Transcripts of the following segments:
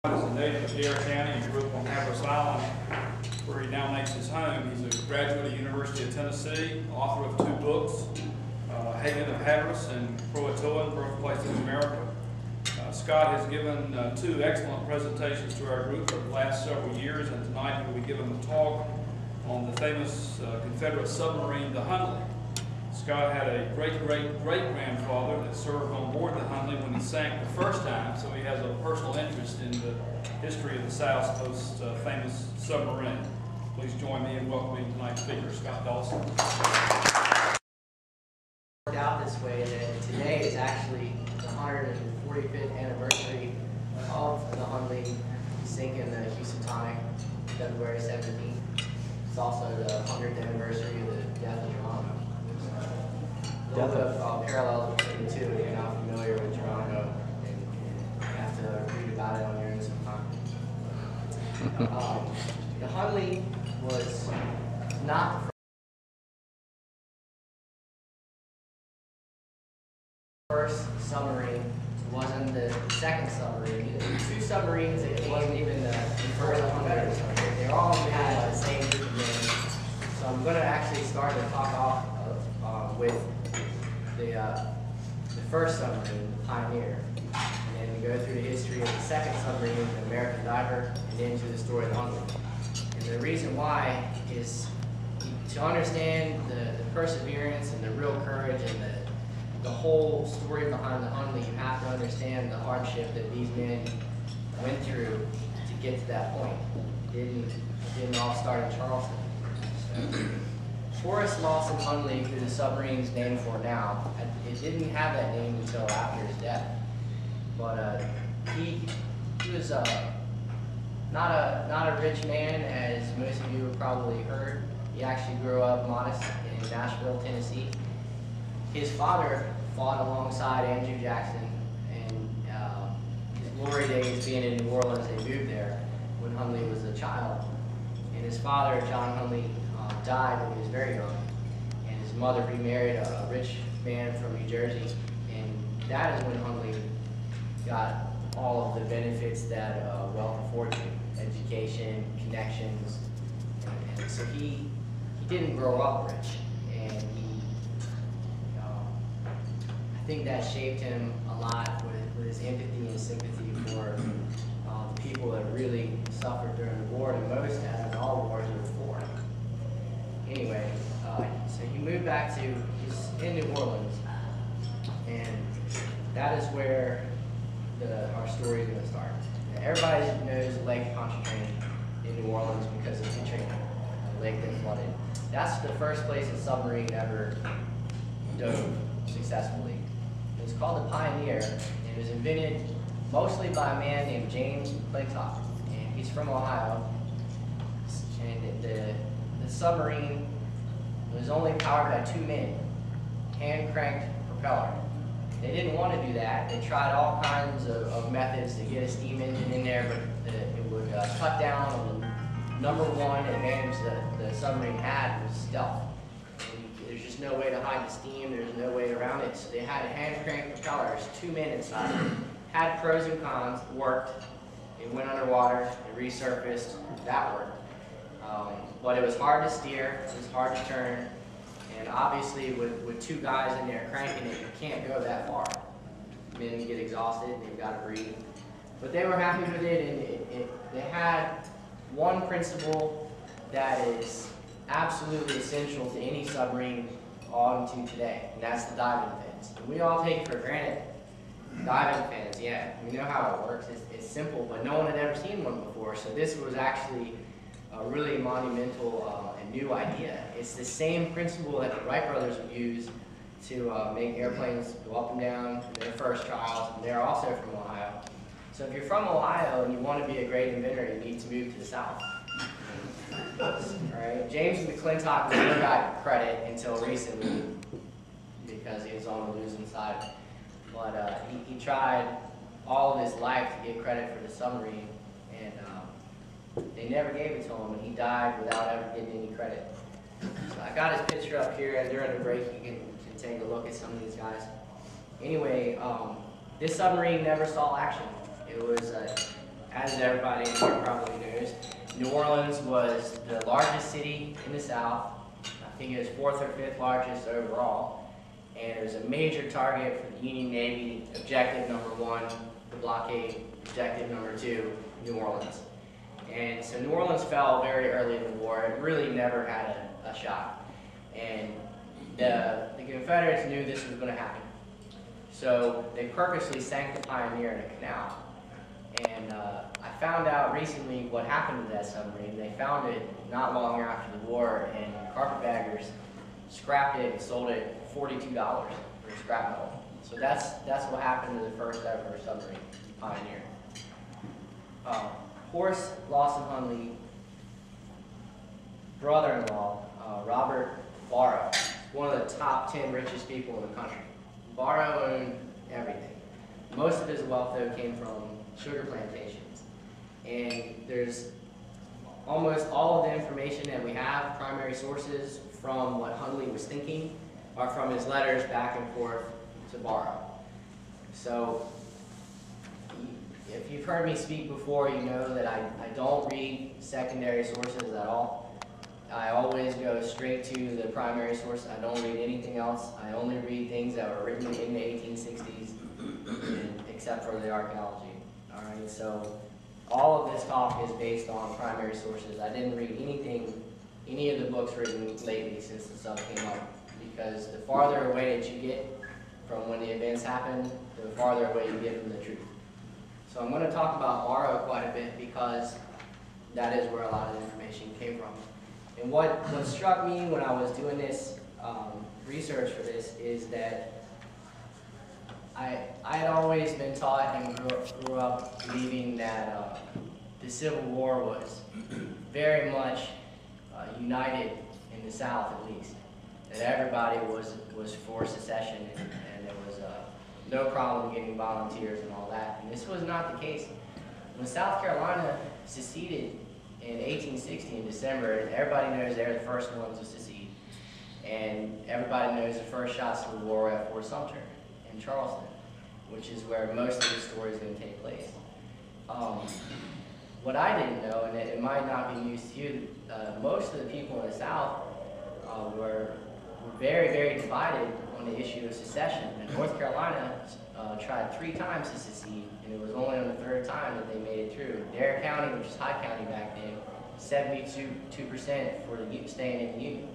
He's a native of Dare County. He grew up on Harris Island, where he now makes his home. He's a graduate of the University of Tennessee, author of 2 books, Hagen of Harris and Croatoan, Birthplace of America. Scott has given 2 excellent presentations to our group over the last several years, and tonight he will be giving a talk on the famous Confederate submarine, the Hunley. Scott had a great-great-great-grandfather that served on board the Hunley when he sank the first time, so he has a personal interest in the history of the South's most famous submarine. Please join me in welcoming tonight's speaker, Scott Dawson. Worked out this way that today is actually the 145th anniversary of the Hunley sinking the Housatonic, February 17th. It's also the 100th anniversary of the death of Geronimo. A little bit of parallels between the two. If you're not familiar with Geronimo, and you have to read about it on your own sometime. The Hunley was not the first submarine. It wasn't the second submarine. The 2 submarines, it wasn't even the first Confederate submarine. They all had the same group of men. So I'm going to actually start the talk off with the first submarine, the Pioneer, and then go through the history of the second submarine, the American Diver, and then to the story of the Hunley. And the reason why is to understand the perseverance and the real courage and the whole story behind the Hunley, you have to understand the hardship that these men went through to get to that point. It didn't all start in Charleston. So, Horace Lawson Hunley, who the submarine's named for now, it didn't have that name until after his death. But he was not a rich man, as most of you have probably heard. He actually grew up modest in Nashville, Tennessee. His father fought alongside Andrew Jackson, and his glory days being in New Orleans, they moved there when Hunley was a child. And his father, John Hunley, died when he was very young, and his mother remarried a rich man from New Jersey, and that is when Hunley got all of the benefits that wealth affords you: education, connections, and so he didn't grow up rich, and I think that shaped him a lot with his empathy and sympathy for the people that really suffered during the war, and most, as in all wars, were for. Anyway, so he moved back to, he's in New Orleans, and that is where our story is going to start. Everybody knows the Lake Pontchartrain in New Orleans because of Katrina, the lake that flooded. That's the first place a submarine ever dove successfully. It was called the Pioneer, and it was invented mostly by a man named James McClintock, and he's from Ohio. And the submarine was only powered by 2 men, hand-cranked propeller. They didn't want to do that. They tried all kinds of methods to get a steam engine in there, but it would cut down on the number one advantage that the submarine had was stealth. There's just no way to hide the steam. There's no way around it. So they had hand-cranked propellers, 2 men inside. Had pros and cons. Worked. It went underwater. It resurfaced. That worked. But it was hard to steer. It was hard to turn. And obviously, with 2 guys in there cranking it, you can't go that far. Men get exhausted. They've got to breathe. But they were happy with it, and they had one principle that is absolutely essential to any submarine on to today, and that's the diving fins. And we all take for granted diving fins. Yeah, we know how it works. It's simple, but no one had ever seen one before. So this was actually a really monumental and new idea. It's the same principle that the Wright brothers would use to make airplanes go up and down in their first trials. And they're also from Ohio. So if you're from Ohio and you want to be a great inventor, you need to move to the South. Alright, James McClintock never got credit until recently because he was on the losing side. But he tried all of his life to get credit for the submarine, and they never gave it to him, and he died without ever getting any credit. So I got his picture up here, and during the break you can take a look at some of these guys. Anyway, This submarine never saw action. It was as everybody here probably knows, New Orleans was the largest city in the South. I think it was 4th or 5th largest overall. And it was a major target for the Union Navy. Objective number 1, the blockade. Objective number 2, New Orleans. And so New Orleans fell very early in the war. It really never had a shot. And the Confederates knew this was going to happen. So they purposely sank the Pioneer in a canal. And I found out recently what happened to that submarine. They found it not long after the war, and carpetbaggers scrapped it and sold it $42 for scrap metal. So that's what happened to the first ever submarine, Pioneer. Horace Dawson Hunley, brother-in-law, Robert Barrow, one of the top 10 richest people in the country. Barrow owned everything. Most of his wealth, though, came from sugar plantations. And there's almost all of the information that we have, primary sources from what Hunley was thinking, are from his letters back and forth to Barrow. So if you've heard me speak before, you know that I don't read secondary sources at all. I always go straight to the primary source. I don't read anything else. I only read things that were written in the 1860s, except for the archaeology. All right, so all of this talk is based on primary sources. I didn't read any of the books written lately since the sub came up, because the farther away that you get from when the events happened, the farther away you get from the truth. So I'm going to talk about Barrow quite a bit, because that is where a lot of the information came from. And what struck me when I was doing this research for this is that I had always been taught and grew up believing that the Civil War was very much united in the South, at least. That everybody was for secession, and there was no problem getting volunteers and all that. And this was not the case. When South Carolina seceded in 1860 in December, and everybody knows they're the first ones to secede, and everybody knows the first shots of the war were at Fort Sumter in Charleston, which is where most of the story is going to take place. What I didn't know, and it might not be news to you, most of the people in the South were very, very divided on the issue of secession. And North Carolina tried 3 times to secede, and it was only on the 3rd time that they made it through. Dare County, which is Hyde County back then, 72% for staying in the Union.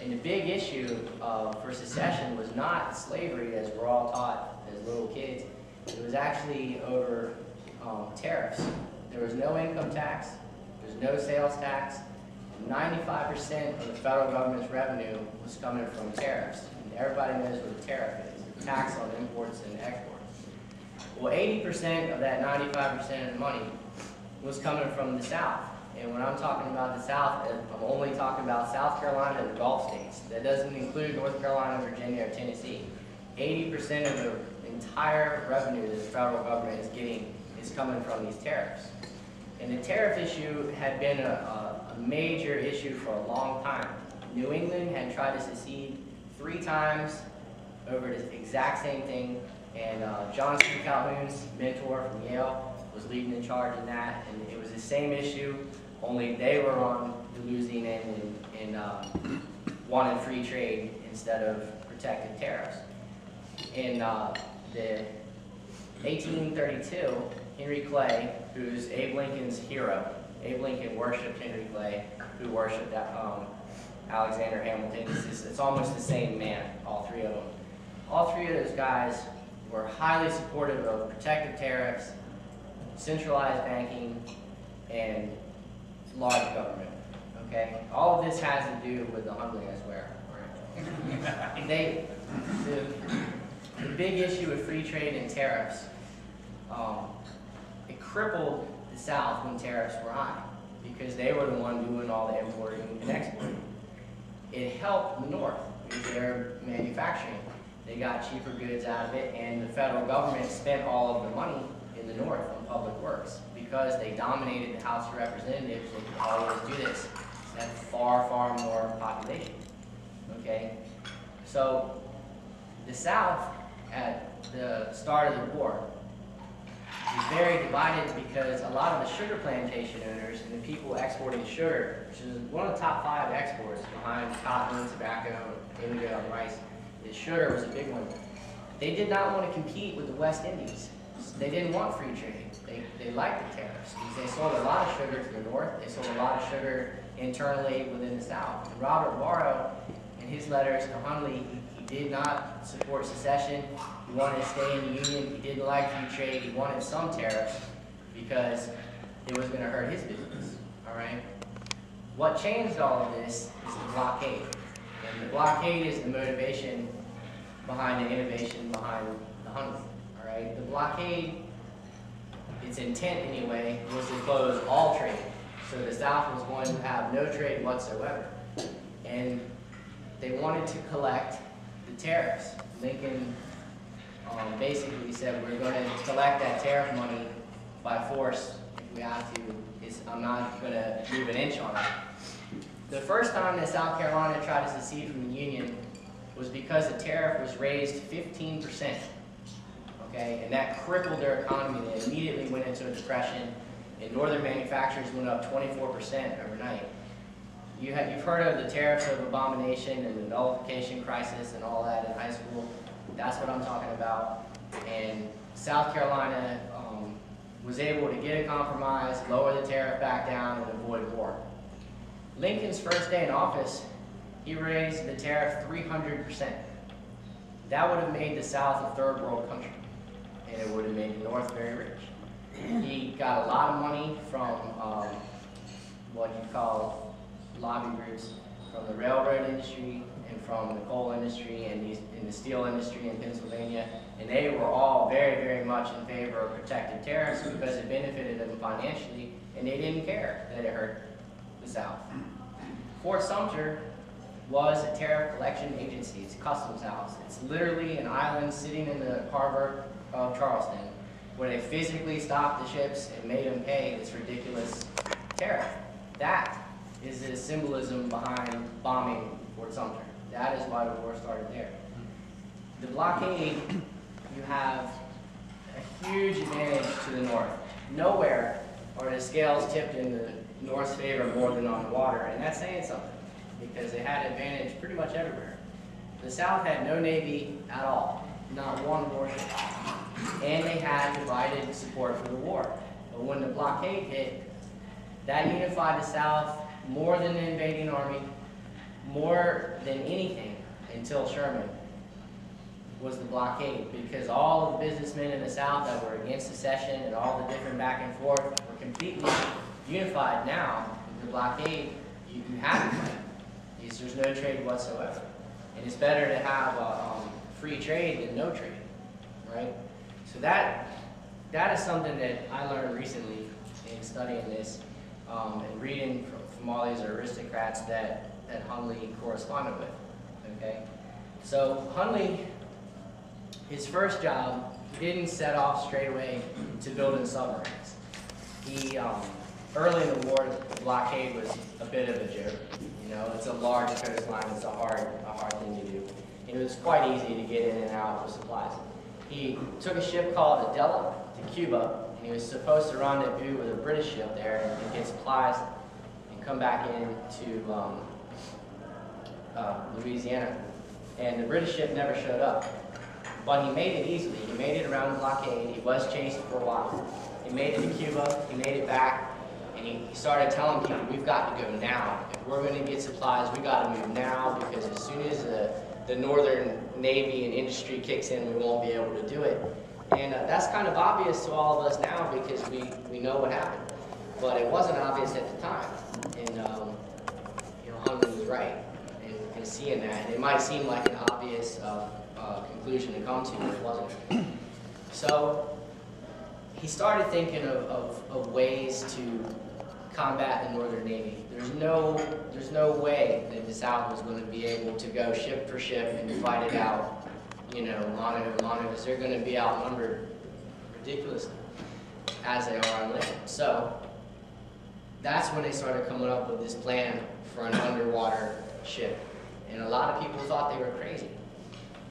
And the big issue for secession was not slavery, as we're all taught as little kids. It was actually over tariffs. There was no income tax, there was no sales tax, and 95% of the federal government's revenue was coming from tariffs. And everybody knows what a tariff is, a tax on imports and exports. Well, 80% of that 95% of the money was coming from the South. And when I'm talking about the South, I'm only talking about South Carolina and the Gulf states. That doesn't include North Carolina, Virginia, or Tennessee. 80% of the entire revenue that the federal government is getting is coming from these tariffs. And the tariff issue had been a major issue for a long time. New England had tried to secede 3 times over the exact same thing, and John C. Calhoun's mentor from Yale was leading the charge in that, and it was the same issue, only they were on the losing end and wanted free trade instead of protected tariffs. In the 1832, Henry Clay, who's Abe Lincoln's hero, Abe Lincoln worshipped Henry Clay, who worshipped Alexander Hamilton. It's almost the same man, all 3 of them. All 3 of those guys were highly supportive of protective tariffs, centralized banking, and large government. Okay, all of this has to do with the Hunley, I swear. The big issue with free trade and tariffs, it crippled the South when tariffs were high, because they were the one doing all the importing and exporting. It helped the North because they're manufacturing. They got cheaper goods out of it, and the federal government spent all of the money in the North on public works because they dominated the House of Representatives. They could always do this. They had far, far more population. Okay, so the South at the start of the war was very divided because a lot of the sugar plantation owners and the people exporting sugar, which is one of the top 5 exports behind cotton, tobacco, indigo, and rice, is sugar was a big one. They did not want to compete with the West Indies. They didn't want free trade. They liked the tariffs because they sold a lot of sugar to the north. They sold a lot of sugar internally within the south. And Robert Barrow, in his letters to Hunley, he did not support secession. He wanted to stay in the Union. He didn't like free trade. He wanted some tariffs because it was going to hurt his business. All right. What changed all of this is the blockade. And the blockade is the motivation behind the innovation behind the Hunley. All right. The blockade, its intent anyway, was to close all trade. So the South was going to have no trade whatsoever. And they wanted to collect the tariffs. Lincoln basically said, we're going to collect that tariff money by force if we have to. I'm not going to move an inch on it. The first time that South Carolina tried to secede from the Union was because the tariff was raised 15%. Okay, and that crippled their economy. They immediately went into a depression, and northern manufacturers went up 24% overnight. You've heard of the tariffs of abomination and the nullification crisis and all that in high school. That's what I'm talking about. And South Carolina was able to get a compromise, lower the tariff back down, and avoid war. Lincoln's first day in office, he raised the tariff 300%. That would have made the South a third world country, and it would have made the North very rich. He got a lot of money from what you call lobby groups, from the railroad industry and from the coal industry and the steel industry in Pennsylvania, and they were all very, very much in favor of protected tariffs because it benefited them financially, and they didn't care that it hurt the South. Fort Sumter was a tariff collection agency. It's a customs house. It's literally an island sitting in the harbor of Charleston where they physically stopped the ships and made them pay this ridiculous tariff. That is the symbolism behind bombing Fort Sumter. That is why the war started there. The blockade, you have a huge advantage to the north. Nowhere are the scales tipped in the north's favor more than on the water, and that's saying something because they had advantage pretty much everywhere. The South had no navy at all, not one warship, and they had divided support for the war. But when the blockade hit, that unified the South more than the invading army, more than anything until Sherman, was the blockade, because all of the businessmen in the South that were against secession and all the different back and forth were completely unified now. With the blockade, you have to fight. There's no trade whatsoever. And it's better to have free trade than no trade, right? So that is something that I learned recently in studying this and reading from all these aristocrats that Hunley corresponded with, okay? So Hunley, his first job, he didn't set off straight away to building submarines. He, early in the war, the blockade was a bit of a joke. You know, it's a large coastline, it's a hard thing to do. It was quite easy to get in and out for supplies. He took a ship called Adela to Cuba, and he was supposed to rendezvous with a British ship there and get supplies and come back into Louisiana. And the British ship never showed up. But he made it easily. He made it around the blockade. He was chased for a while. He made it to Cuba. He made it back. And he started telling people, we've got to go now. If we're going to get supplies, we got to move now, because as soon as the Northern Navy and industry kicks in, we won't be able to do it. And that's kind of obvious to all of us now because we know what happened. But it wasn't obvious at the time. And Hunley was right in seeing that. And it might seem like an obvious conclusion to come to, but it wasn't. So he started thinking of ways to combat the Northern Navy. There's no way that the South was going to be able to go ship for ship and fight it out, mano to mano, because they're going to be outnumbered ridiculously, as they are on land. So that's when they started coming up with this plan for an underwater ship. And a lot of people thought they were crazy.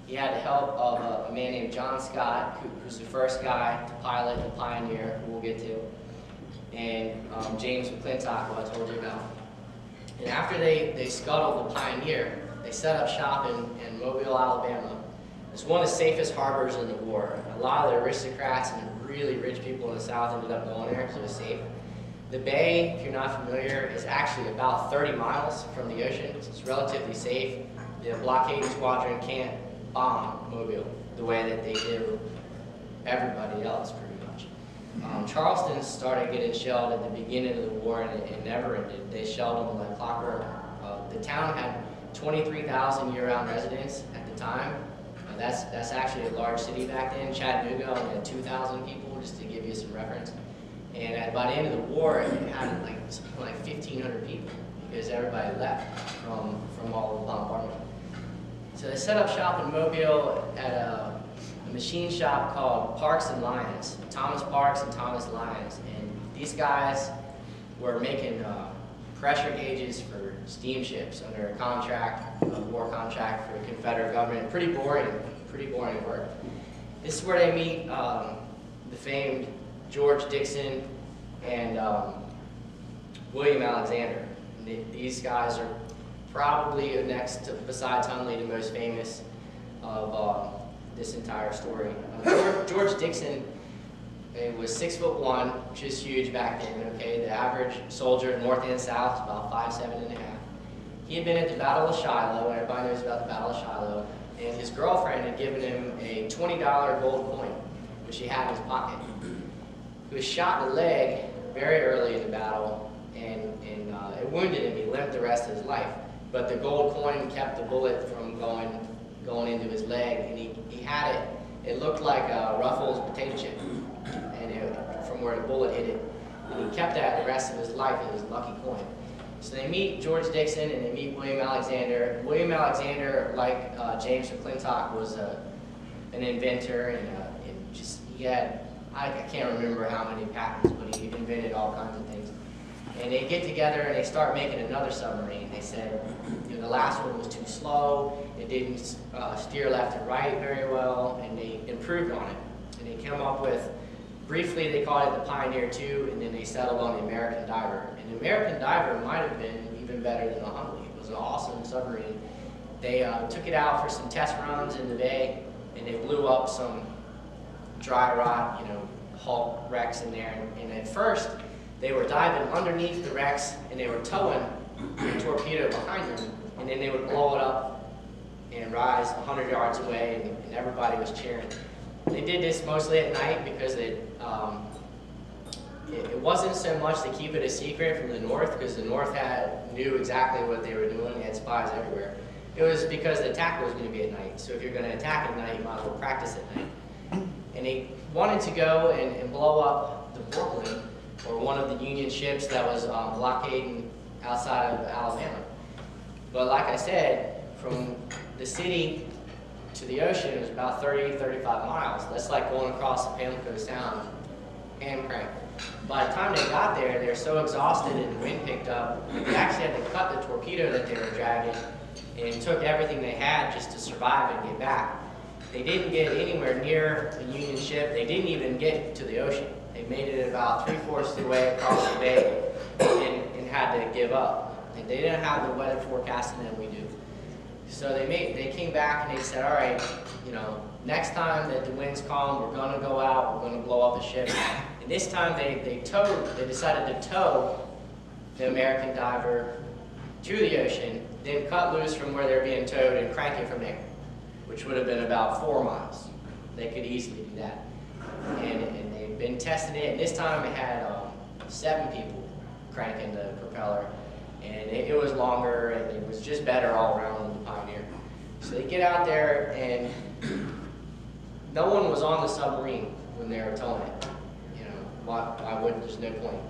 He had the help of a man named John Scott, who's the first guy to pilot the Pioneer, who we'll get to, and James McClintock, who I told you about. And after they scuttled the Pioneer, they set up shop in Mobile, Alabama. It's one of the safest harbors in the war. A lot of the aristocrats and really rich people in the South ended up going there because it was safe. The bay, if you're not familiar, is actually about 30 miles from the ocean, so it's relatively safe. The blockade squadron can't bomb Mobile the way that they did everybody else, pretty much. Charleston started getting shelled at the beginning of the war, and it never ended. They shelled them like clockwork. The town had 23,000 year-round residents at the time. That's actually a large city back then. Chattanooga only had 2,000 people, just to give you some reference. And by the end of the war, it had like 1,500 people because everybody left from all the bombardment. So they set up shop in Mobile at a machine shop called Parks and Lyons, Thomas Parks and Thomas Lyons. And these guys were making pressure gauges for steamships under a contract, a war contract for the Confederate government. Pretty boring work. This is where they meet the famed George Dixon and William Alexander. And these guys are probably next to, besides Hunley, the most famous of this entire story. George Dixon was 6'1", which is huge back then. Okay, the average soldier, north and south, about 5'7.5". He had been at the Battle of Shiloh, and everybody knows about the Battle of Shiloh. And his girlfriend had given him a $20 gold coin, which he had in his pocket. He was shot in the leg very early in the battle, and it wounded him. He limped the rest of his life. But the gold coin kept the bullet from going into his leg, and he had it. It looked like a Ruffles potato chip, and from where the bullet hit it. And he kept that the rest of his life as his lucky coin. So they meet George Dixon and they meet William Alexander. William Alexander, like James McClintock, was an inventor, and just he had, I can't remember how many patents, but he invented all kinds of things. And they get together and they start making another submarine. They said, the last one was too slow, it didn't steer left and right very well, and they improved on it. And they came up with, briefly they called it the Pioneer 2, and then they settled on the American Diver. And the American Diver might have been even better than the Hunley. It was an awesome submarine. They took it out for some test runs in the bay, and they blew up some dry rot, Hulk wrecks in there. And at first, they were diving underneath the wrecks, and they were towing a torpedo behind them, and then they would blow it up and rise 100 yards away, and everybody was cheering. They did this mostly at night because it wasn't so much to keep it a secret from the North, because the North knew exactly what they were doing. They had spies everywhere. It was because the attack was going to be at night. So if you're going to attack at night, you might as well practice at night. And they wanted to go and blow up the Brooklyn, or one of the Union ships that was blockading outside of Alabama. But like I said, from the city to the ocean, it was about 30-35 miles. That's like going across the Pamlico Sound hand crank. By the time they got there, they were so exhausted and the wind picked up, they actually had to cut the torpedo that they were dragging and took everything they had just to survive and get back. They didn't get anywhere near the Union ship. They didn't even get to the ocean. They made it about 3/4 of the way across the bay and had to give up. And they didn't have the weather forecasting that we do. So they came back and they said, all right, next time that the winds calm, we're going to go out, we're going to blow up a ship. And this time they decided to tow the American Diver to the ocean, then cut loose from where they're being towed and crank it from there, which would have been about 4 miles. They could easily do that. And they've been testing it, and this time it had 7 people cranking the propeller. And it was longer, and it was just better all around than the Pioneer. So they get out there, and no one was on the submarine when they were towing it. Why wouldn't? There's no point.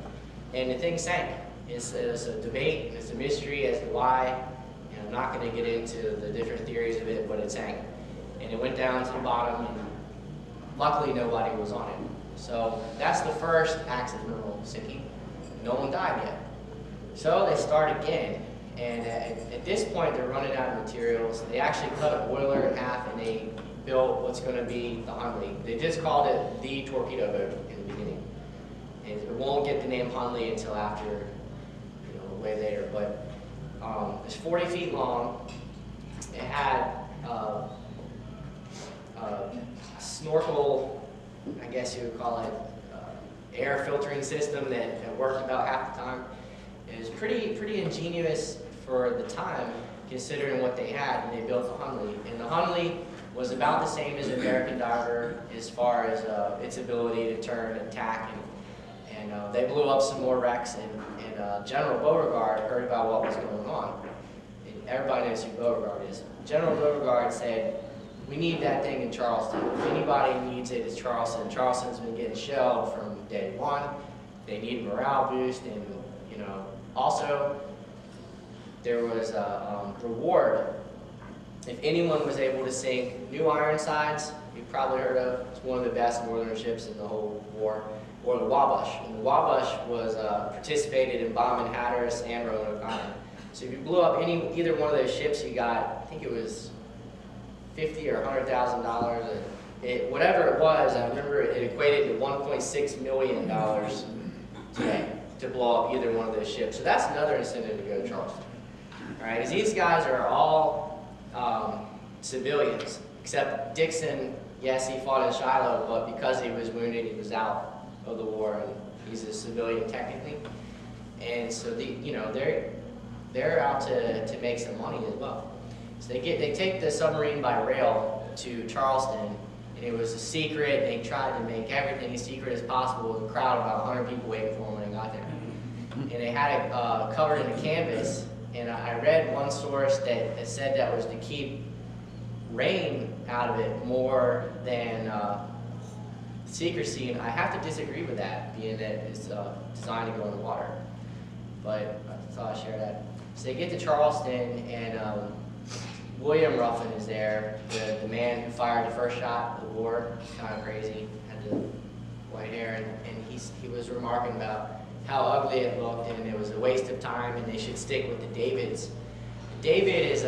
And the thing sank. It's a debate, and it's a mystery as to why. And I'm not going to get into the different theories of it, but it sank. And it went down to the bottom, and luckily nobody was on it. So that's the first accidental sinking. No one died yet. So they start again, And at this point, they're running out of materials. They actually cut a boiler in half, and they built what's going to be the Hunley. They just called it the torpedo boat in the beginning. And it won't get the name Hunley until after, way later. But it's 40 feet long. It had a snorkel, I guess you would call it, air filtering system that worked about half the time. It was pretty ingenious for the time, considering what they had, and they built the Hunley. And the Hunley was about the same as an American diver as far as its ability to turn and tack, and they blew up some more wrecks, and General Beauregard heard about what was going on. And everybody knows who Beauregard is. General Beauregard said, we need that thing in Charleston. If anybody needs it, it's Charleston. Charleston's been getting shelled from day one. They need a morale boost, and also there was a reward if anyone was able to sink New Ironsides. You've probably heard of. It's one of the best northern ships in the whole war, or the Wabash. And the Wabash was participated in bombing Hatteras and Roanoke Island. So if you blew up either one of those ships, you got, I think it was $50,000 or $100,000. Whatever it was, I remember it equated to $1.6 million today to blow up either one of those ships. So that's another incentive to go to Charleston. All right, because these guys are all civilians, except Dixon. Yes, he fought in Shiloh, but because he was wounded, he was out of the war, and he's a civilian technically. And so they're out to make some money as well. So they take the submarine by rail to Charleston, and it was a secret. They tried to make everything as secret as possible, with a crowd of about 100 people waiting for them when they got there. And they had it covered in a canvas, and I read one source that said that was to keep rain out of it more than secrecy, and I have to disagree with that, being that it's designed to go in the water. But I thought I'd share that. So they get to Charleston, and William Ruffin is there, the man who fired the first shot of the war. Kind of crazy, had the white hair, and he was remarking about how ugly it looked, and it was a waste of time, and they should stick with the Davids. David is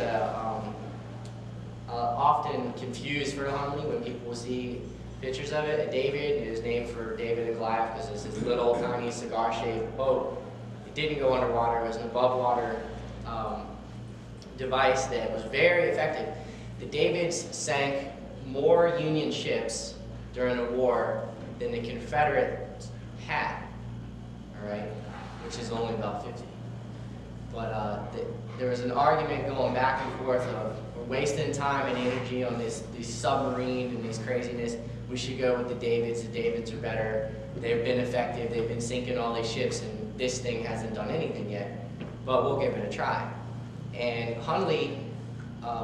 often confused for Hunley when people see pictures of it. A David is named for David and Goliath because it's this little tiny cigar-shaped boat. It didn't go underwater. It was an above-water device that was very effective. The Davids sank more Union ships during the war than the Confederates had, all right, which is only about 50. But there was an argument going back and forth of we're wasting time and energy on these submarines and these craziness. We should go with the Davids. The Davids are better. They've been effective. They've been sinking all these ships, and this thing hasn't done anything yet. But we'll give it a try. And Hunley,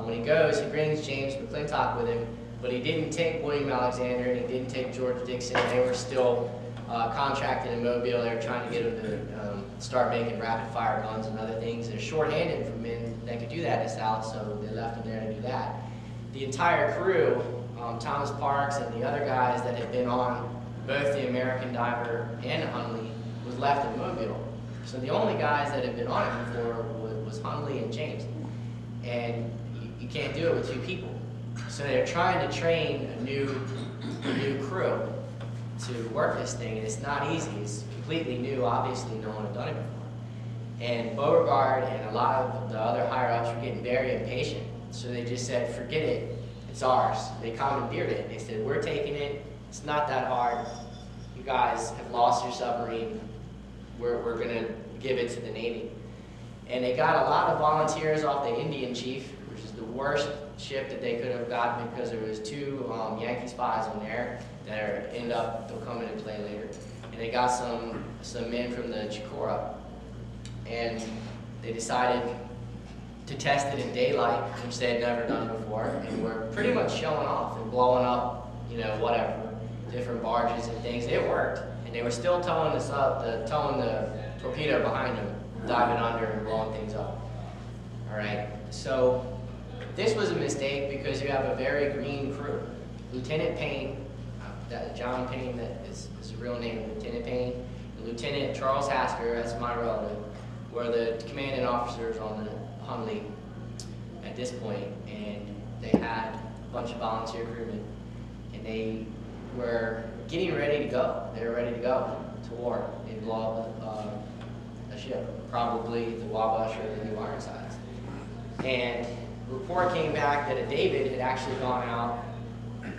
when he goes, he brings James McClintock with him, but he didn't take William Alexander, and he didn't take George Dixon. They were still contracted in Mobile. They were trying to get him to start making rapid-fire guns and other things. They're short-handed for men that could do that in the South, so they left him there to do that. The entire crew, Thomas Parks and the other guys that had been on both the American Diver and Hunley, was left in Mobile. So the only guys that had been on it before was Hunley and James. And you can't do it with two people. So they're trying to train a new crew to work this thing, and it's not easy. It's completely new. Obviously, no one had done it before. And Beauregard and a lot of the other higher-ups were getting very impatient. So they just said, forget it. It's ours. They commandeered it. They said, we're taking it. It's not that hard. You guys have lost your submarine. We're going to give it to the Navy. And they got a lot of volunteers off the Indian Chief, which is the worst ship that they could have gotten because there was two Yankee spies on there that they'll come into play later. And they got some men from the Chicora. And they decided to test it in daylight, which they had never done before, and were pretty much showing off and blowing up, whatever, different barges and things. It worked, and they were still towing the torpedo behind them, diving under and blowing things up. All right, so this was a mistake because you have a very green crew. Lieutenant Payne, John Payne, that is his real name, Lieutenant Payne, and Lieutenant Charles Hasker, that's my relative, were the commanding officers on the Hunley at this point, and they had a bunch of volunteer crewmen, and they were getting ready to go. They were ready to go to war and blow up a ship, probably the Wabash or the New Ironsides. And a report came back that a David had actually gone out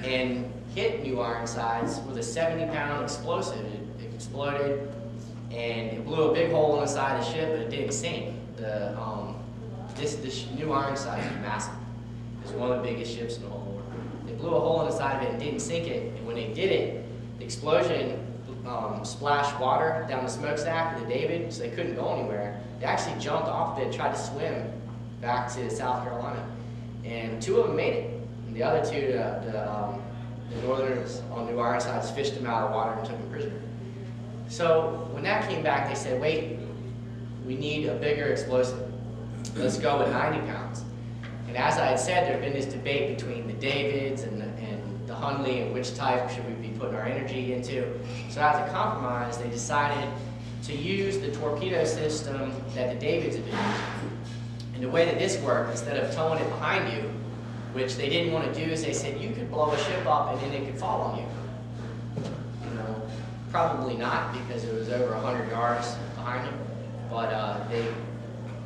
and hit New Ironsides with a 70-pound explosive. It exploded, and it blew a big hole in the side of the ship, but it didn't sink. This New Ironsides is massive. It's one of the biggest ships in the whole war. They blew a hole in the side of it and didn't sink it, and when they did it, the explosion splashed water down the smokestack of the David, so they couldn't go anywhere. They actually jumped off of it and tried to swim back to South Carolina. And 2 of them made it. And the other 2, the Northerners on New Ironsides, fished them out of the water and took them prisoner. So when that came back, they said, wait, we need a bigger explosive. Let's go with 90 pounds. And as I had said, there had been this debate between the Davids and the Hunley and which type should we be putting our energy into. So as a compromise, they decided to use the torpedo system that the Davids had been using. And the way that this worked, instead of towing it behind you, which they didn't want to do, is they said you could blow a ship up and then it could fall on you. You know, probably not, because it was over 100 yards behind them. But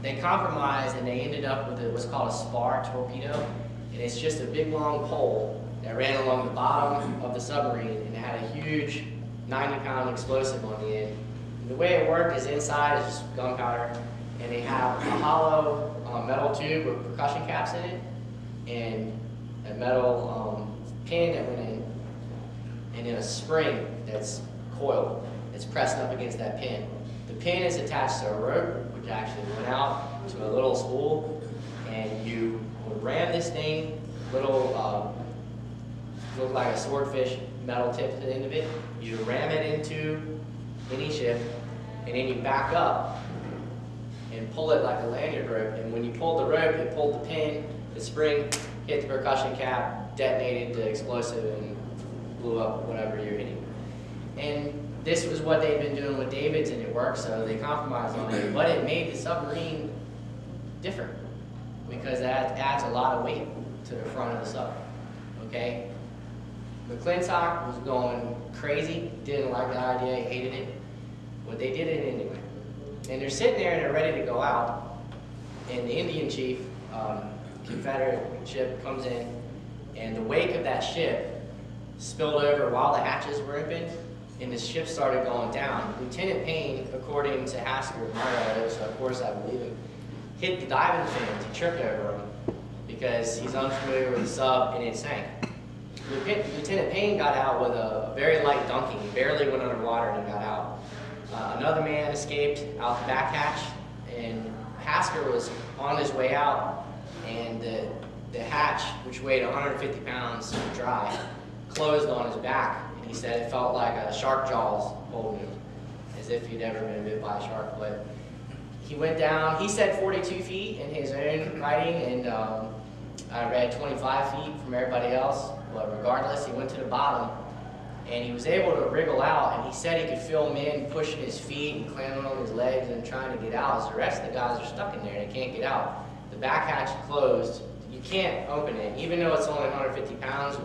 they compromised, and they ended up with what's called a spar torpedo. And it's just a big long pole that ran along the bottom of the submarine, and it had a huge 90-pound explosive on the end. And the way it worked is inside is just gunpowder, and they have a hollow metal tube with percussion caps in it, and a metal pin that went in, and then a spring that's coiled, that's pressed up against that pin. The pin is attached to a rope, which actually went out to a little spool, and you would ram this thing, little, looked like a swordfish metal tip to the end of it. You ram it into any ship, and then you back up and pull it like a lanyard rope. And when you pulled the rope, it pulled the pin, the spring hit the percussion cap, detonated the explosive, and blew up whatever you're hitting. And this was what they'd been doing with Davids, and it worked, so they compromised on it. But it made the submarine different, because that adds a lot of weight to the front of the sub. Okay? McClintock was going crazy, didn't like the idea, he hated it, but they did it anyway. And they're sitting there and they're ready to go out, and the Indian chief, Confederate ship, comes in, and the wake of that ship spilled over while the hatches were open, and the ship started going down. Lieutenant Payne, according to Hasker, my writer, so of course I believe him, hit the diving fins. He tripped over him because he's unfamiliar with the sub, and it sank. Lieutenant Payne got out with a very light dunking. He barely went underwater and got out. Another man escaped out the back hatch, and Hasker was on his way out, and the hatch, which weighed 150 pounds dry, closed on his back, and he said it felt like a shark jaws holding him, as if he'd ever been bit by a shark. But he went down, he said 42 feet in his own writing, and I read 25 feet from everybody else, but regardless, he went to the bottom, and he was able to wriggle out, and he said he could feel men pushing his feet and clamming on his legs and trying to get out, as the rest of the guys are stuck in there, they can't get out. The back hatch closed, you can't open it, even though it's only 150 pounds,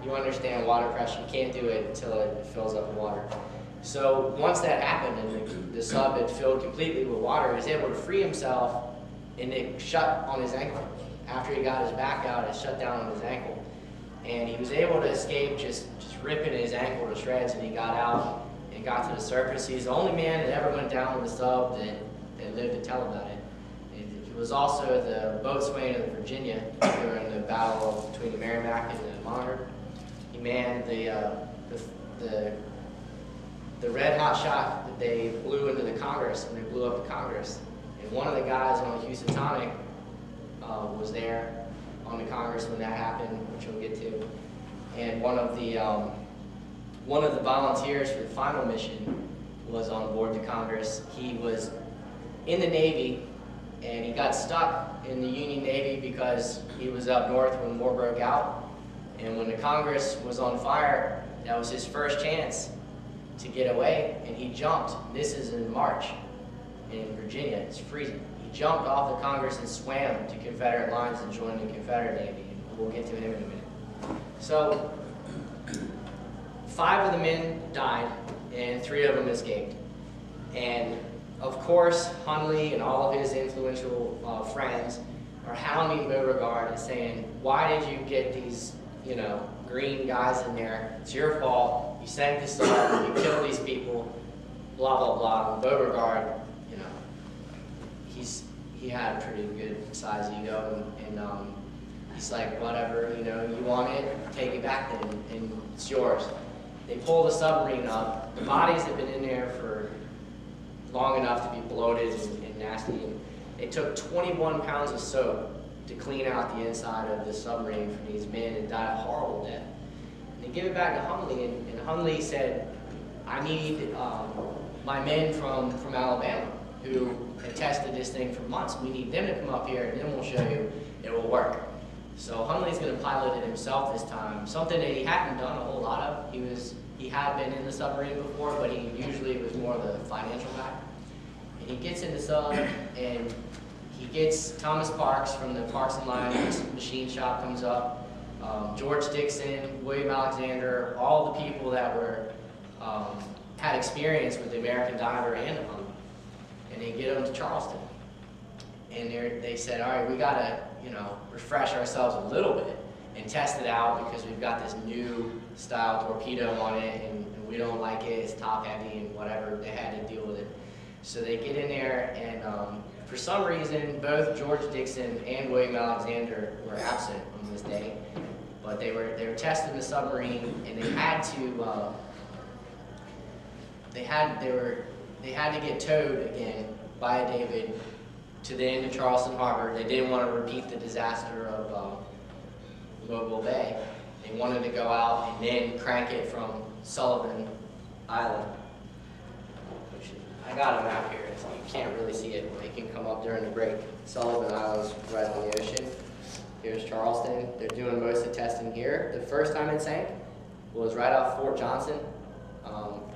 you understand water pressure, you can't do it until it fills up with water. So once that happened and the sub had filled completely with water, he was able to free himself, and it shut on his ankle. After he got his back out, it shut down on his ankle. And he was able to escape just ripping his ankle to shreds, and he got out and got to the surface. He's the only man that ever went down with the sub that lived to tell about it. He was also the boatswain of the Virginia during the battle between the Merrimack and the Monitor. He manned the red hot shot that they blew into the Congress when they blew up the Congress. And one of the guys on the Houstonic was there on the Congress when that happened, which we'll get to. And one of the volunteers for the final mission was on board the Congress. He was in the Navy, and he got stuck in the Union Navy because he was up north when war broke out. And when the Congress was on fire, that was his first chance to get away, and he jumped. This is in March. in Virginia. It's freezing. He jumped off the Congress and swam to Confederate lines and joined the Confederate Navy. And we'll get to him in a minute. So 5 of the men died, and 3 of them escaped. And of course, Hunley and all of his influential friends are hounding Beauregard and saying, "Why did you get these, green guys in there? It's your fault. You sent this up. You killed these people. Blah blah blah." And Beauregard, he had a pretty good size ego, and he's like, "Whatever, you want it, take it back then, and it's yours." They pull the submarine up. The bodies have been in there for long enough to be bloated and nasty. And they took 21 pounds of soap to clean out the inside of the submarine from these men and died a horrible death. And they give it back to Hunley, and Hunley said, "I need my men from Alabama who had tested this thing for months. We need them to come up here, and then we'll show you it will work." So Hunley's going to pilot it himself this time, something that he hadn't done a whole lot of. He had been in the submarine before, but he usually was more the financial guy. And he gets in the sub, and he gets Thomas Parks from the Parks and Lyons machine shop comes up, George Dixon, William Alexander, all the people that were had experience with the American diver and the Hunley, and they get them to Charleston. And they said, "All right, we gotta, refresh ourselves a little bit and test it out because we've got this new style torpedo on it, and we don't like it. It's top heavy and whatever." They had to deal with it. So they get in there, and for some reason, both George Dixon and William Alexander were absent on this day. But they were testing the submarine, and they had to get towed again by a David to the end of Charleston Harbor. They didn't want to repeat the disaster of Mobile Bay. They wanted to go out and then crank it from Sullivan Island. Which I got a map here, so you can't really see it. They can come up during the break. Sullivan Island's right on the ocean. Here's Charleston. They're doing most of the testing here. The first time it sank was right off Fort Johnson.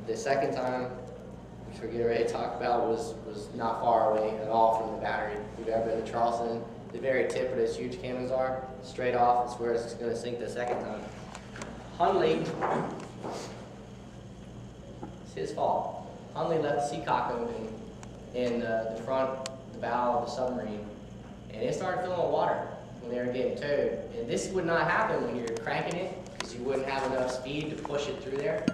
The second time, which we're getting ready to talk about, was not far away at all from the battery. If you've ever been to Charleston, the very tip where those huge cannons are, straight off, is where it's going to sink the second time. Hunley, it's his fault. Hunley left the seacock open in the bow of the submarine, and it started filling with water when they were getting towed. And this would not happen when you're cranking it, because you wouldn't have enough speed to push it through there.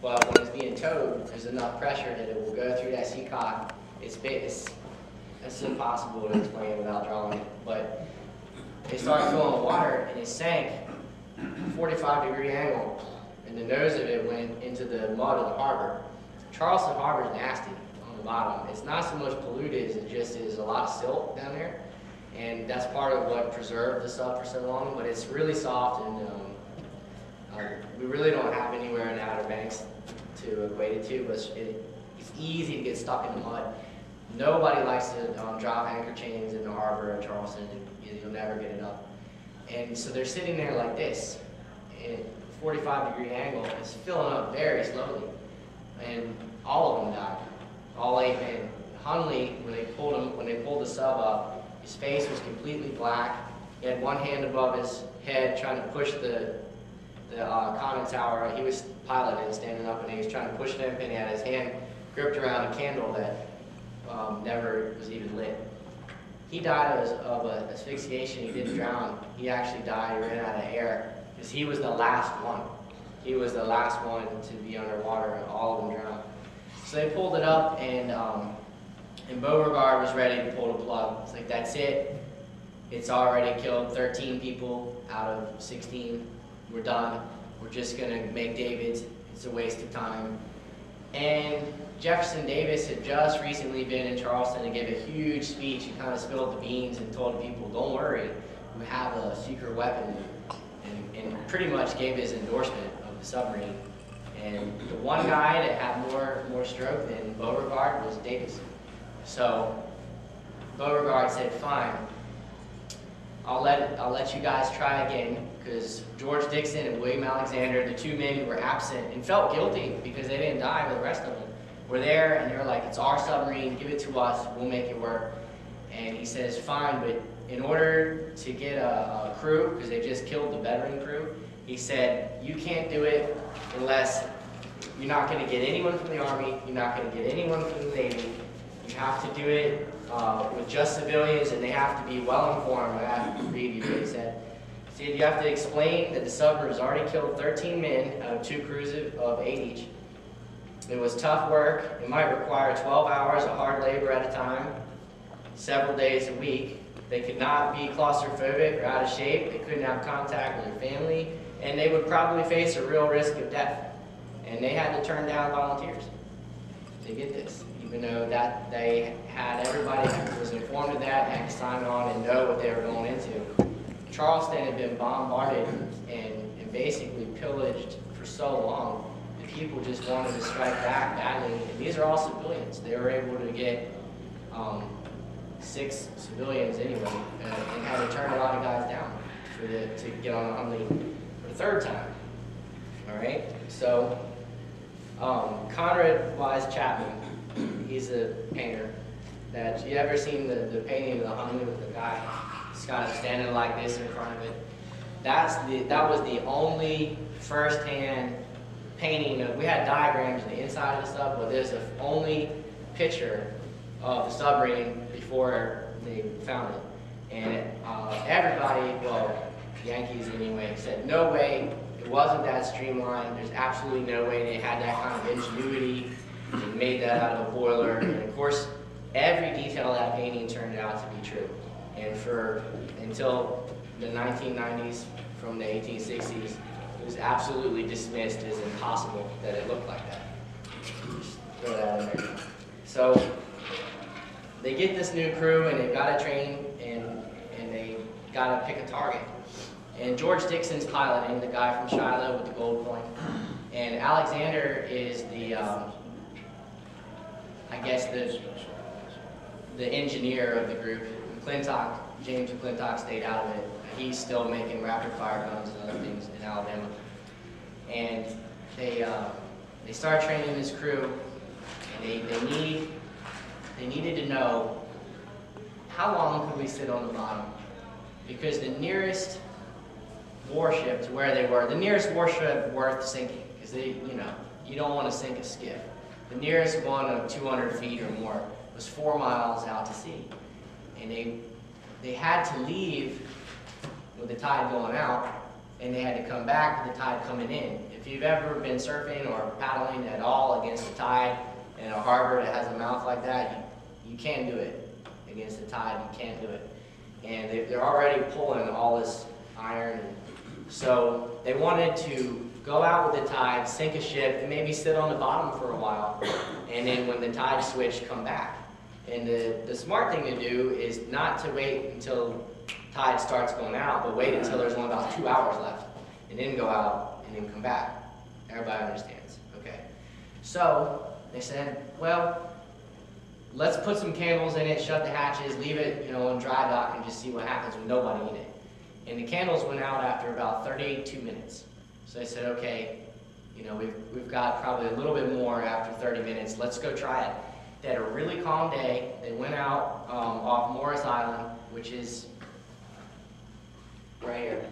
But when it's being towed, there's enough pressure that it will go through that seacock. It's impossible to explain without drawing it. But it started filling with water, and it sank 45-degree angle, and the nose of it went into the mud of the harbor. Charleston Harbor is nasty on the bottom. It's not so much polluted as it just is a lot of silt down there, and that's part of what preserved the sub for so long. But it's really soft, and we really don't have anywhere in the Outer Banks to equate it to, but it's easy to get stuck in the mud. Nobody likes to drop anchor chains in the harbor of Charleston. You'll never get it up. And so they're sitting there like this, at 45-degree angle. It's filling up very slowly, and all of them died. All 8 men. Hunley, when they pulled the sub up, his face was completely black. He had one hand above his head trying to push the conning tower. He was piloting, standing up, and he was trying to push them, and he had his hand gripped around a candle that never was even lit. He died of asphyxiation. He didn't drown. He actually died. He ran out of air because he was the last one. He was the last one to be underwater, and all of them drowned. So they pulled it up, and Beauregard was ready to pull the plug. It's like, that's it. It's already killed 13 people out of 16. We're done. We're just going to make David's. It's a waste of time. And Jefferson Davis had just recently been in Charleston and gave a huge speech. He kind of spilled the beans and told people, "Don't worry, we have a secret weapon," and pretty much gave his endorsement of the submarine. And the one guy that had more stroke than Beauregard was Davis. So Beauregard said, "Fine, I'll let you guys try again," because George Dixon and William Alexander, the 2 men who were absent and felt guilty because they didn't die with the rest of them, were there, and they were like, it's our submarine, give it to us, we'll make it work. And he says, fine, but in order to get a crew, because they just killed the veteran crew, he said, you can't do it unless you're not going to get anyone from the Army, you're not going to get anyone from the Navy. You have to do it with just civilians, and they have to be well informed. I have to read you what he said. So you have to explain that the submarine has already killed 13 men out of 2 crews of 8 each. It was tough work. It might require 12 hours of hard labor at a time, several days a week. They could not be claustrophobic or out of shape. They couldn't have contact with their family, and they would probably face a real risk of death. And they had to turn down volunteers to get this, even though that they had everybody who was informed of that and had to sign on and know what they were going into. Charleston had been bombarded and basically pillaged for so long that people just wanted to strike back badly. And these are all civilians. They were able to get 6 civilians anyway, and had to turn a lot of guys down to get on Hunley for the 3rd time. All right, so Conrad Wise Chapman, he's a painter. That you ever seen the painting of the Hunley with the guy just kind of standing like this in front of it? That was the only first-hand painting. We had diagrams on the inside of the stuff, but there's the only picture of the submarine before they found it. And everybody, well, Yankees anyway, said no way. It wasn't that streamlined. There's absolutely no way they had that kind of ingenuity and made that out of a boiler. And of course, every detail of that painting turned out to be true. And until the 1990s, from the 1860s, it was absolutely dismissed as impossible that it looked like that. Just throw that in there. So they get this new crew, and they've got to train, and they got to pick a target. And George Dixon's piloting, the guy from Shiloh with the gold point. And Alexander is the, I guess, the engineer of the group. McClintock, James McClintock stayed out of it. He's still making rapid fire guns and other things in Alabama. And they start training this crew, and they needed to know how long could we sit on the bottom, because the nearest warship to where they were, the nearest warship worth sinking, because you don't want to sink a skiff. The nearest one of 200 feet or more was 4 miles out to sea, and they had to leave with the tide going out, and they had to come back with the tide coming in. If you've ever been surfing or paddling at all against the tide in a harbor that has a mouth like that, you can't do it against the tide. You can't do it, and they're already pulling all this iron. So they wanted to go out with the tide, sink a ship, and maybe sit on the bottom for a while, and then when the tide switched, come back. And the smart thing to do is not to wait until tide starts going out, but wait until there's only about 2 hours left, and then go out and then come back. Everybody understands, okay? So they said, well, let's put some candles in it, shut the hatches, leave it, in dry dock, and just see what happens with nobody in it. And the candles went out after about 32 minutes. So they said, okay, we've got probably a little bit more after 30 minutes. Let's go try it. They had a really calm day. They went out off Morris Island, which is right here.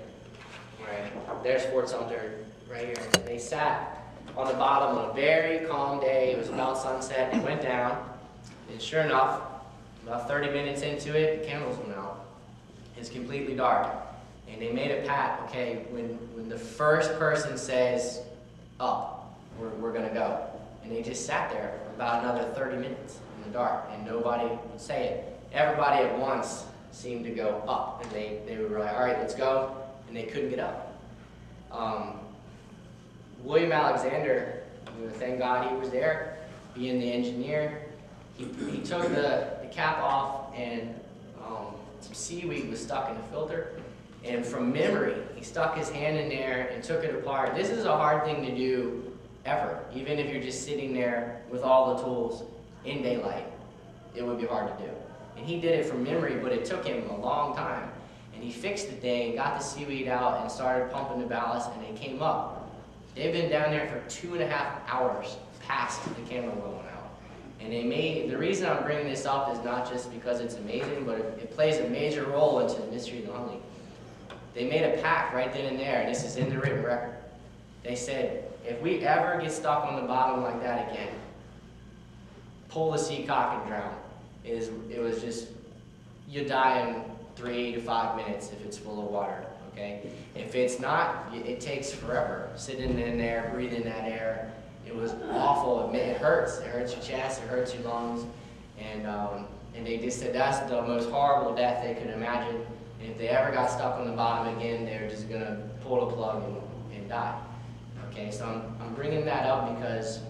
Right. There's Fort Sumter, right here. They sat on the bottom on a very calm day. It was about sunset. They went down, and sure enough, about 30 minutes into it, the candles went out. It's completely dark. And they made a pact, okay, when the first person says, up, we're going to go. And they just sat there for about another 30 minutes in the dark, and nobody would say it. Everybody at once seemed to go up, and they were like, all right, let's go, and they couldn't get up. William Alexander, thank God he was there, being the engineer, he took the cap off, and some seaweed was stuck in the filter. And from memory, he stuck his hand in there and took it apart. This is a hard thing to do ever. Even if you're just sitting there with all the tools in daylight, it would be hard to do. And he did it from memory, but it took him a long time. And he fixed the thing, got the seaweed out, and started pumping the ballast, and they came up. They've been down there for 2.5 hours past the camera going out. And the reason I'm bringing this up is not just because it's amazing, but it plays a major role into the mystery of the Hunley. They made a pact right then and there, and this is in the written record. They said, if we ever get stuck on the bottom like that again, pull the sea cock and drown. It was just, you die in 3 to 5 minutes if it's full of water, okay? If it's not, it takes forever. Sitting in there, breathing that air. It was awful. It hurts. It hurts your chest. It hurts your lungs. And they just said that's the most horrible death they could imagine. And if they ever got stuck on the bottom again, they're just going to pull the plug and die. Okay, so I'm bringing that up because